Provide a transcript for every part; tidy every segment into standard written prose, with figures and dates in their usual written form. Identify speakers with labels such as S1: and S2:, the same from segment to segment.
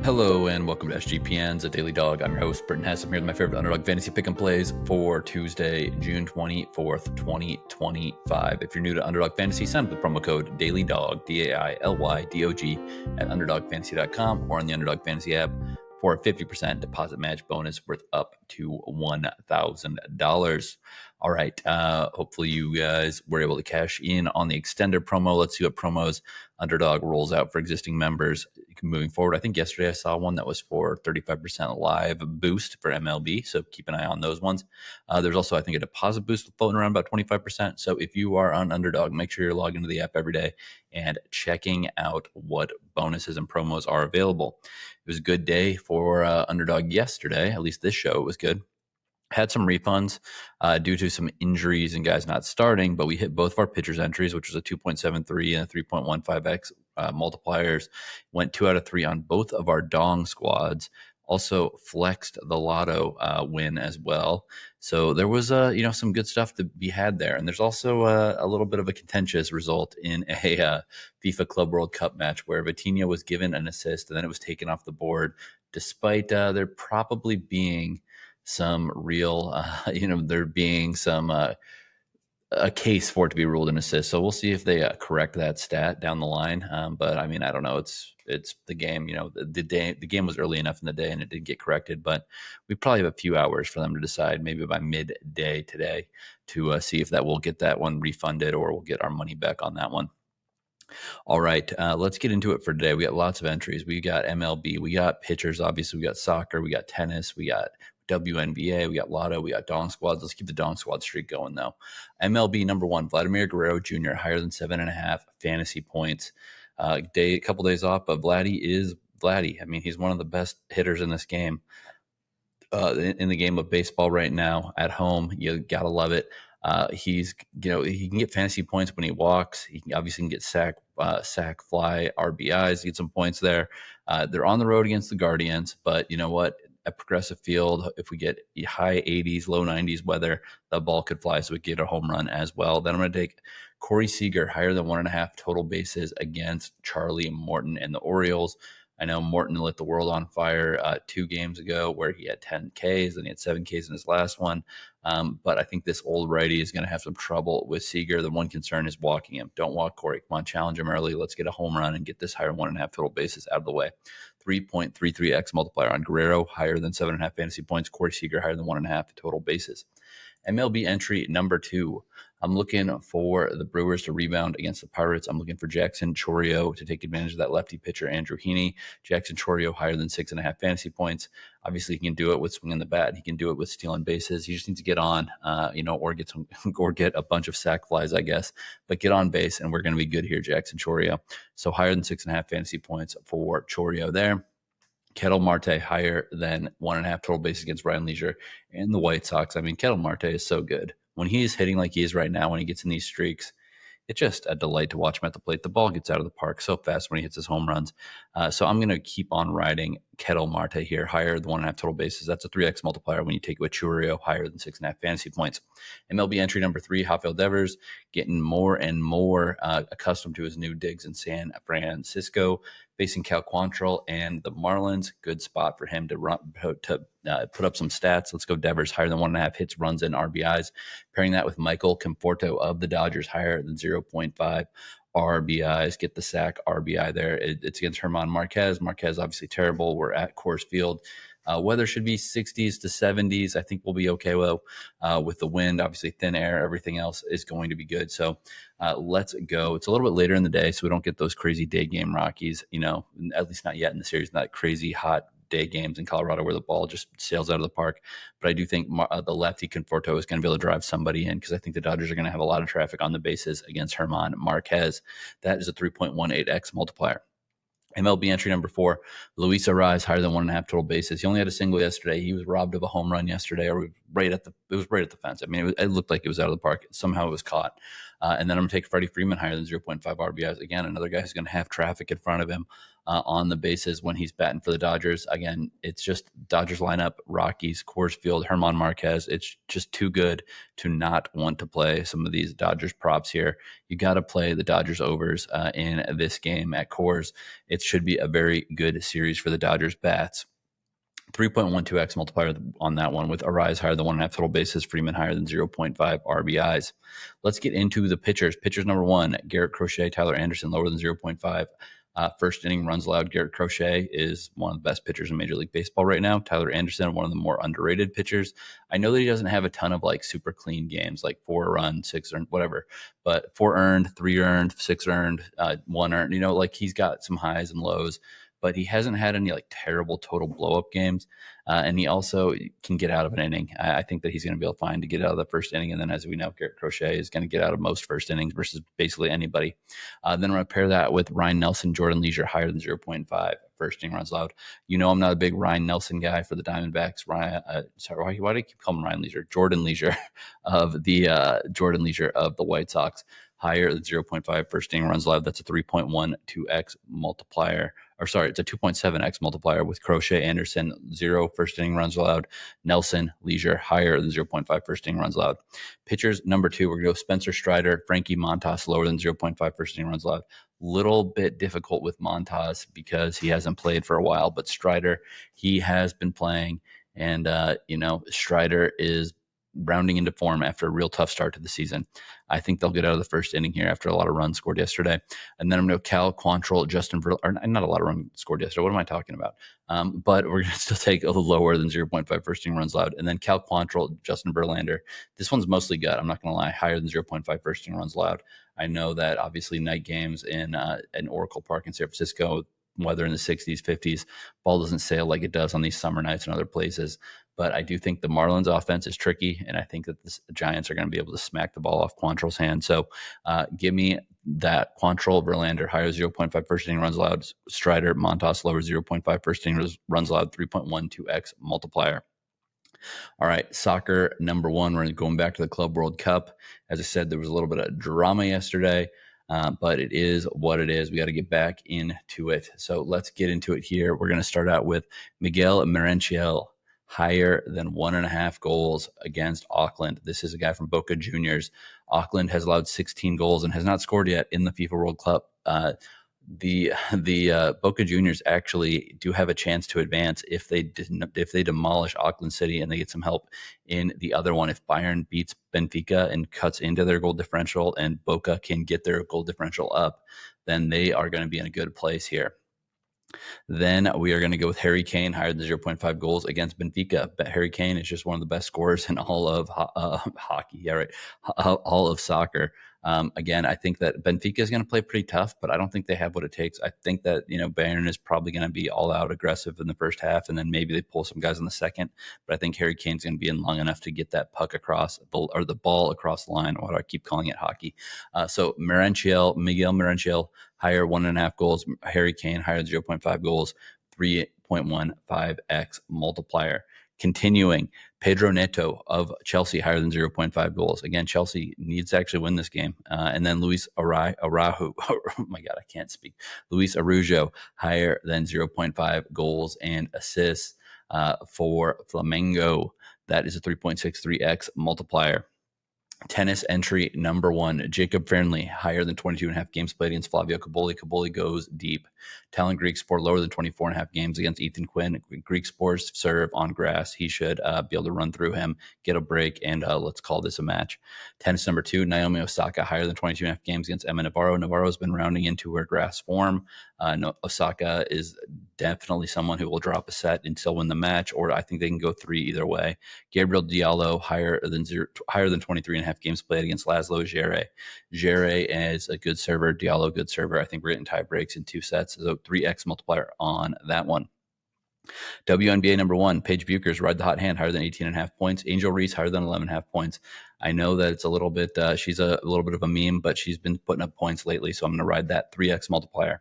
S1: Hello and welcome to SGPN's A Daily Dog. I'm your host, Britton Hess. I'm here with my favorite Underdog fantasy pick and plays for Tuesday, June 24th, 2025. If you're new to Underdog Fantasy, sign up with the promo code DailyDog, DAILYDOG at UnderdogFantasy.com or on the Underdog Fantasy app for a 50% deposit match bonus worth up to $1,000. All right. Hopefully you guys were able to cash in on the extender promo. Let's see what promos Underdog rolls out for existing members moving forward. I think yesterday I saw one that was for 35% live boost for MLB, so keep an eye on those ones. There's also, I think, a deposit boost floating around about 25%. So if you are on Underdog, make sure you're logging into the app every day and checking out what bonuses and promos are available. It was a good day for Underdog yesterday. At least this show was good. Had some refunds due to some injuries and guys not starting, but we hit both of our pitchers' entries, which was a 2.73 and a 3.15x multipliers. Went 2 out of 3 on both of our Dong squads. Also flexed the Lotto win as well. So there was some good stuff to be had there. And there's also a little bit of a contentious result in a FIFA Club World Cup match where Vitinha was given an assist and then it was taken off the board, despite there probably being some real, there being some a case for it to be ruled an assist. So we'll see if they correct that stat down the line. But I mean, I don't know. It's the game. The game was early enough in the day, and it did get corrected. But we probably have a few hours for them to decide, maybe by midday today, to see if that will get that one refunded or we'll get our money back on that one. All right, let's get into it for today. We got lots of entries. We got MLB, we got pitchers, obviously, we got soccer, we got tennis, we got WNBA, we got Lotto, we got Dong squads. Let's keep the Dong squad streak going, though. MLB number 1, Vladimir Guerrero Jr., higher than 7.5 fantasy points. A couple days off, but Vladdy is Vladdy. I mean, he's one of the best hitters in this game. In the game of baseball right now at home, you gotta love it. He can get fantasy points when he walks. He obviously can get sack, fly, RBIs, get some points there. They're on the road against the Guardians, but you know what? At Progressive Field, if we get high 80s, low 90s weather, the ball could fly, so we get a home run as well. Then I'm going to take Corey Seager, higher than 1.5 total bases against Charlie Morton and the Orioles. I know Morton lit the world on fire 2 games ago where he had 10 Ks and he had 7 Ks in his last one. But I think this old righty is going to have some trouble with Seager. The one concern is walking him. Don't walk Corey. Come on, challenge him early. Let's get a home run and get this higher 1.5 total bases out of the way. 3.33x multiplier on Guerrero, higher than 7.5 fantasy points. Corey Seager, higher than 1.5 total bases. MLB entry number 2. I'm looking for the Brewers to rebound against the Pirates. I'm looking for Jackson Chourio to take advantage of that lefty pitcher, Andrew Heaney. Jackson Chourio higher than 6.5 fantasy points. Obviously, he can do it with swinging the bat. He can do it with stealing bases. He just needs to get on, or get a bunch of sack flies, I guess. But get on base, and we're going to be good here, Jackson Chourio. So higher than 6.5 fantasy points for Chourio there. Ketel Marte higher than 1.5 total bases against Ryne Leasure and the White Sox. I mean, Ketel Marte is so good. When he's hitting like he is right now, when he gets in these streaks, it's just a delight to watch him at the plate. The ball gets out of the park so fast when he hits his home runs. So I'm going to keep on riding Ketel Marte here, higher than 1.5 total bases. That's a 3x multiplier when you take it with Chourio, higher than 6.5 fantasy points. MLB entry number 3, Rafael Devers, getting more and more accustomed to his new digs in San Francisco, facing Cal Quantrill and the Marlins. Good spot for him to put up some stats. Let's go Devers, higher than 1.5 hits, runs, and RBIs. Pairing that with Michael Conforto of the Dodgers, higher than 0.5 RBIs. Get the sack RBI there. It's against German Marquez. Marquez obviously terrible. We're at Coors Field. Weather should be 60s to 70s. I think we'll be okay with the wind. Obviously, thin air. Everything else is going to be good. So let's go. It's a little bit later in the day, so we don't get those crazy day game Rockies. At least not yet in the series. Not crazy hot day games in Colorado where the ball just sails out of the park. But I do think the lefty Conforto is going to be able to drive somebody in because I think the Dodgers are going to have a lot of traffic on the bases against German Marquez. That is a 3.18x multiplier. MLB entry number 4, Luis Arraez, higher than 1.5 total bases. He only had a single yesterday. He was robbed of a home run yesterday, or right at the fence. I mean, it looked like it was out of the park. Somehow it was caught. And then I'm going to take Freddie Freeman higher than 0.5 RBIs. Again, another guy who's going to have traffic in front of him on the bases when he's batting for the Dodgers. Again, it's just Dodgers lineup, Rockies, Coors Field, Herman Marquez. It's just too good to not want to play some of these Dodgers props here. You got to play the Dodgers overs in this game at Coors. It should be a very good series for the Dodgers bats. 3.12x multiplier on that one, with Arraez higher than 1.5 total bases, Freeman higher than 0.5 RBIs. Let's get into the pitchers. Pitchers number one, Garrett, Crochet, Tyler Anderson, lower than 0.5. First inning runs allowed. Garrett Crochet is one of the best pitchers in Major League Baseball right now. Tyler Anderson, one of the more underrated pitchers. I know that he doesn't have a ton of like super clean games, like 4 run, 6 earned, whatever, but 4 earned, 3 earned, 6 earned, 1 earned. Like he's got some highs and lows, but he hasn't had any like terrible total blow up games. And he also can get out of an inning. I think that he's going to be able to find to get out of the first inning. And then, as we know, Garrett Crochet is going to get out of most first innings versus basically anybody. Then I'm going to pair that with Ryne Nelson, Jordan Leasure, higher than 0.5 first inning runs allowed. I'm not a big Ryne Nelson guy for the Diamondbacks. Sorry, why do I keep calling him Ryne Leasure? Jordan Leasure of the White Sox, higher than 0.5 first inning runs allowed. That's a 3.12x multiplier. Or sorry, it's a 2.7x multiplier with Crochet, Anderson, 0 first inning runs allowed. Nelson, Leasure, higher than 0.5 first inning runs allowed. Pitchers number 2, we're going to go Spencer Strider, Frankie Montas, lower than 0.5 first inning runs allowed. Little bit difficult with Montas because he hasn't played for a while, but Strider, he has been playing, and Strider is rounding into form after a real tough start to the season. I think they'll get out of the first inning here after a lot of runs scored yesterday. And then I'm going to Cal Quantrill, Justin Verlander, not a lot of runs scored yesterday. What am I talking about? But we're going to still take a little lower than 0.5 first inning runs allowed. And then Cal Quantrill, Justin Verlander. This one's mostly gut. I'm not going to lie, higher than 0.5 first inning runs allowed. I know that obviously night games in Oracle Park in San Francisco, weather in the 60s, 50s, ball doesn't sail like it does on these summer nights and other places. But I do think the Marlins offense is tricky, and I think that the Giants are going to be able to smack the ball off Quantrill's hand. So give me that Quantrill, Verlander, higher 0.5 first inning runs allowed, Strider, Montas, lower 0.5 first inning runs allowed, 3.12x multiplier. All right, soccer number 1. We're going back to the Club World Cup. As I said, there was a little bit of drama yesterday. But it is what it is. We got to get back into it. So let's get into it here. We're going to start out with Miguel Merentiel, higher than 1.5 goals against Auckland. This is a guy from Boca Juniors. Auckland has allowed 16 goals and has not scored yet in the FIFA World Cup. The Boca Juniors actually do have a chance to advance if they demolish Auckland City and they get some help in the other one. If Bayern beats Benfica and cuts into their goal differential and Boca can get their goal differential up, then they are going to be in a good place here. Then we are going to go with Harry Kane, higher than 0.5 goals against Benfica. But Harry Kane is just one of the best scorers in all of hockey. Yeah, right. All of soccer. Again, I think that Benfica is going to play pretty tough, but I don't think they have what it takes. I think that, Bayern is probably going to be all out aggressive in the first half, and then maybe they pull some guys in the second. But I think Harry Kane's going to be in long enough to get that puck across, or the ball across the line. Why do I keep calling it hockey? So Miguel Merentiel, higher 1.5 goals. Harry Kane, higher than 0.5 goals, 3.15x multiplier. Continuing, Pedro Neto of Chelsea, higher than 0.5 goals. Again, Chelsea needs to actually win this game. And then Luis Araujo, oh my God, I can't speak. Luis Araujo, higher than 0.5 goals and assists for Flamengo. That is a 3.63x multiplier. Tennis entry number 1, Jacob Fernley, higher than 22.5 games played against Flavio Caboli. Caboli goes deep. Talent Greek Sport, lower than 24.5 games against Ethan Quinn. Greek Sports serve on grass. He should be able to run through him, get a break, and let's call this a match. Tennis number 2, Naomi Osaka, higher than 22.5 games against Emma Navarro. Navarro's been rounding into her grass form. Osaka is definitely someone who will drop a set and still win the match, or I think they can go 3 either way. Gabriel Diallo, higher than 23.5 games played against Laszlo Djere. Djere is a good server. Diallo, good server. I think we're getting tie breaks in 2 sets. So 3x multiplier on that one. WNBA number 1, Paige Buchers, ride the hot hand, higher than 18.5 points. Angel Reese, higher than 11.5 points. I know that it's a little bit, she's a little bit of a meme, but she's been putting up points lately, so I'm going to ride that 3x multiplier.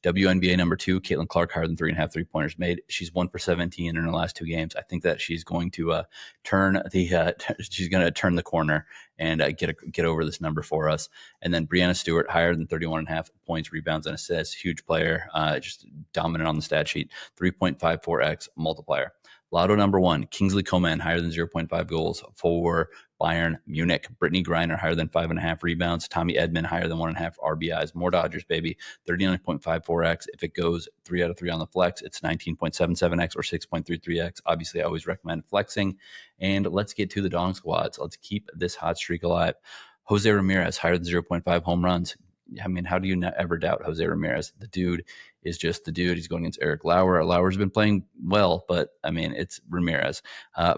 S1: WNBA number 2, Caitlin Clark, higher than 3.5 3-pointers made. She's 1 for 17 in her last 2 games. I think that she's going to turn the corner and get over this number for us. And then Brianna Stewart, higher than 31.5 points, rebounds, and assists. Huge player, just dominant on the stat sheet. 3.54x multiplier. Lotto number 1, Kingsley Coman, higher than 0.5 goals for Bayern Munich. Brittany Griner, higher than 5.5 rebounds. Tommy Edman, higher than 1.5 RBIs. More Dodgers, baby. 39.54x. If it goes 3 out of 3 on the flex, it's 19.77x or 6.33x. Obviously, I always recommend flexing. And let's get to the Dong squads. Let's keep this hot streak alive. Jose Ramirez, higher than 0.5 home runs. I mean, how do you ever doubt Jose Ramirez? The dude is just the dude. He's going against Eric Lauer. Lauer's been playing well, but I mean, it's Ramirez.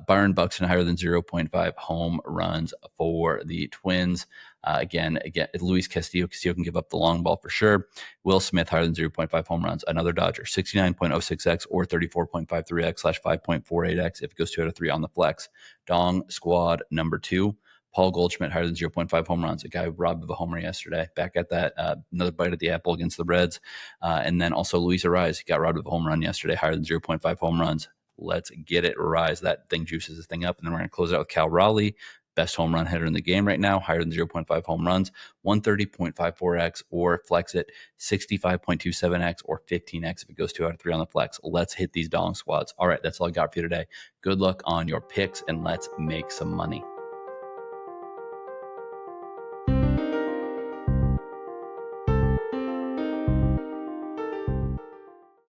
S1: Byron Buxton, higher than 0.5 home runs for the Twins. Again, Luis Castillo can give up the long ball for sure. Will Smith, higher than 0.5 home runs. Another Dodger, 69.06x or 34.53x/5.48x if it goes 2 out of 3 on the flex. Dong squad number 2. Paul Goldschmidt, higher than 0.5 home runs. A guy robbed of a homer yesterday. Back at that, another bite at the apple against the Reds. And then also Luis Arraez got robbed of a home run yesterday, higher than 0.5 home runs. Let's get it, Arraez. That thing juices this thing up. And then we're going to close it out with Cal Raleigh, best home run hitter in the game right now, higher than 0.5 home runs, 130.54x or flex it, 65.27x or 15x if it goes 2 out of 3 on the flex. Let's hit these Dong squads. All right, that's all I got for you today. Good luck on your picks, and let's make some money.